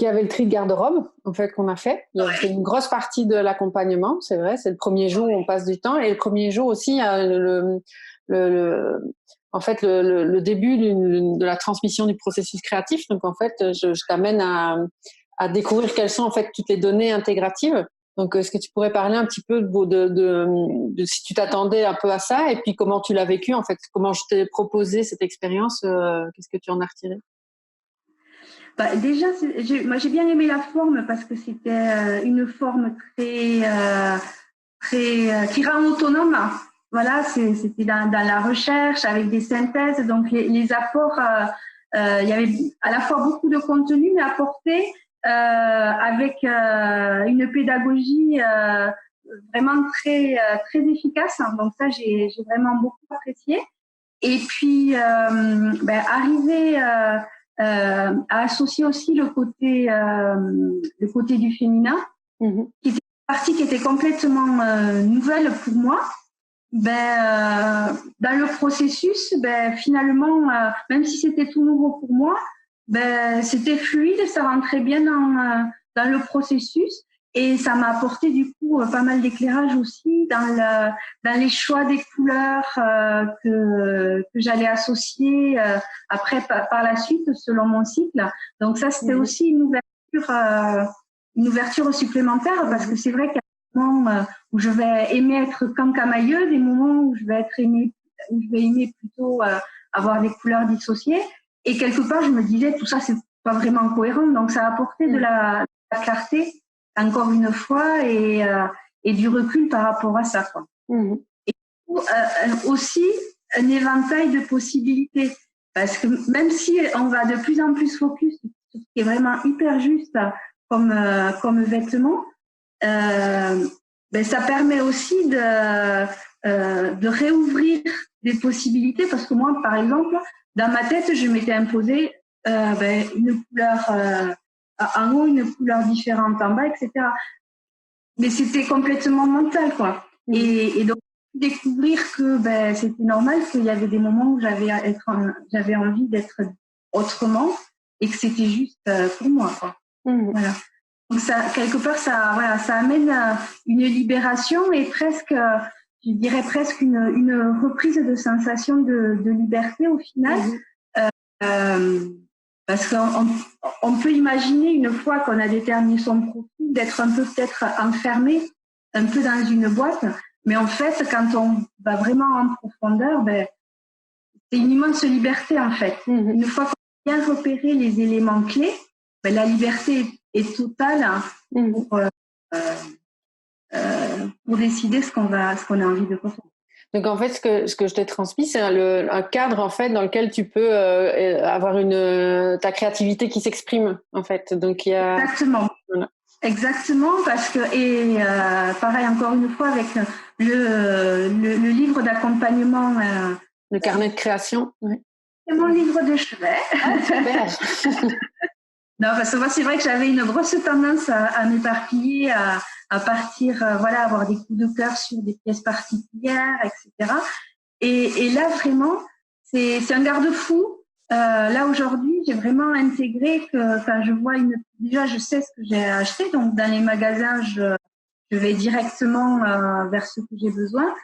il y avait le tri de garde-robe, en fait, qu'on a fait. Donc, c'est une grosse partie de l'accompagnement, c'est vrai. C'est le premier jour où on passe du temps. Et le premier jour aussi, il y a en fait, le début de la transmission du processus créatif. Donc, en fait, je t'amène à découvrir quelles sont, en fait, toutes les données intégratives. Donc, est-ce que tu pourrais parler un petit peu de si tu t'attendais un peu à ça et puis comment tu l'as vécu, en fait, comment je t'ai proposé cette expérience, qu'est-ce que tu en as retiré? Bah, déjà, moi j'ai bien aimé la forme parce que c'était une forme qui rend autonome. Voilà, c'était dans la recherche avec des synthèses, donc les apports, il y avait à la fois beaucoup de contenu mais apporté avec une pédagogie vraiment très efficace. Donc ça, j'ai vraiment beaucoup apprécié. Et puis arriver à associer aussi le côté du féminin, qui était une partie qui était complètement nouvelle pour moi. Dans le processus, finalement, même si c'était tout nouveau pour moi, c'était fluide, ça rentrait bien dans le processus. Et ça m'a apporté du coup pas mal d'éclairage aussi dans les choix des couleurs que j'allais associer après par la suite selon mon cycle. Donc ça, c'était aussi une ouverture supplémentaire parce que c'est vrai qu'il y a des moments où je vais aimer être cancamailleuse, des moments où je vais aimer plutôt avoir des couleurs dissociées. Et quelque part, je me disais tout ça c'est pas vraiment cohérent. Donc ça a apporté de la clarté encore une fois et du recul par rapport à ça, quoi. Et aussi un éventail de possibilités parce que même si on va de plus en plus focus sur ce qui est vraiment hyper juste comme vêtement, ça permet aussi de réouvrir des possibilités parce que moi, par exemple, dans ma tête, je m'étais imposé une couleur en haut, une couleur différente en bas, etc. Mais c'était complètement mental, quoi. Et donc, découvrir que c'était normal, qu'il y avait des moments où j'avais envie d'être autrement et que c'était juste pour moi, quoi. Voilà. Donc, ça, quelque part, ça amène une libération et presque, je dirais presque une reprise de sensation de liberté au final. Parce qu'on peut imaginer, une fois qu'on a déterminé son profil, d'être un peu peut-être enfermé, un peu dans une boîte. Mais en fait, quand on va vraiment en profondeur, c'est une immense liberté en fait. Une fois qu'on a bien repéré les éléments clés, la liberté est totale pour décider ce qu'on a envie de faire. Donc en fait, ce que je t'ai transmis, c'est un cadre en fait dans lequel tu peux avoir ta créativité qui s'exprime en fait. Donc il y a exactement parce que pareil encore une fois avec le livre d'accompagnement, le carnet de création. Oui. C'est mon livre de chevet. Ah, super. Non, parce que moi c'est vrai que j'avais une grosse tendance à m'éparpiller, à partir, avoir des coups de cœur sur des pièces particulières, etc. Et là, vraiment, c'est un garde-fou. Là, aujourd'hui, j'ai vraiment intégré que quand je vois déjà, je sais ce que j'ai acheté. Donc, dans les magasins, je vais directement vers ce que j'ai besoin.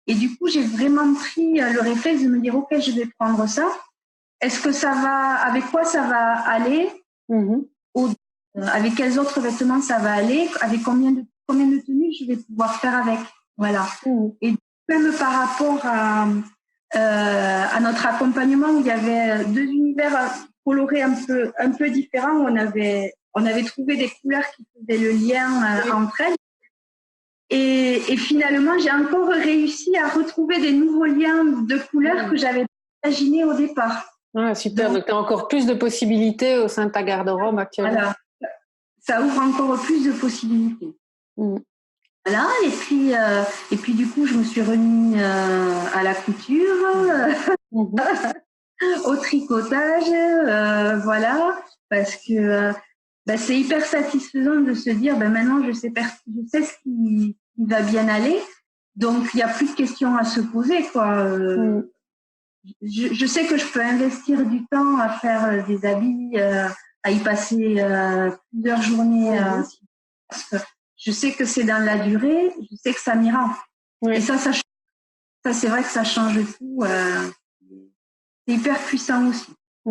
Et du coup, j'ai vraiment pris le réflexe de me dire, OK, je vais prendre ça. Est-ce que avec quoi ça va aller? Avec quels autres vêtements ça va aller? Avec combien de tenues je vais pouvoir faire avec? Voilà. Et même par rapport à notre accompagnement où il y avait deux univers colorés un peu différents, on avait trouvé des couleurs qui faisaient le lien entre elles. Et finalement, j'ai encore réussi à retrouver des nouveaux liens de couleurs que j'avais imaginés au départ. Ah, super. Donc, tu as encore plus de possibilités au sein de ta garde-robe actuellement. Voilà. Ça ouvre encore plus de possibilités. Voilà, et puis du coup, je me suis remis à la couture, au tricotage, voilà, parce que c'est hyper satisfaisant de se dire, maintenant je sais ce qui va bien aller, donc il n'y a plus de questions à se poser, quoi. Je sais que je peux investir du temps à faire des habits à y passer plusieurs journées. Parce que je sais que c'est dans la durée, je sais que ça m'ira. Et ça c'est vrai que ça change tout. C'est hyper puissant aussi.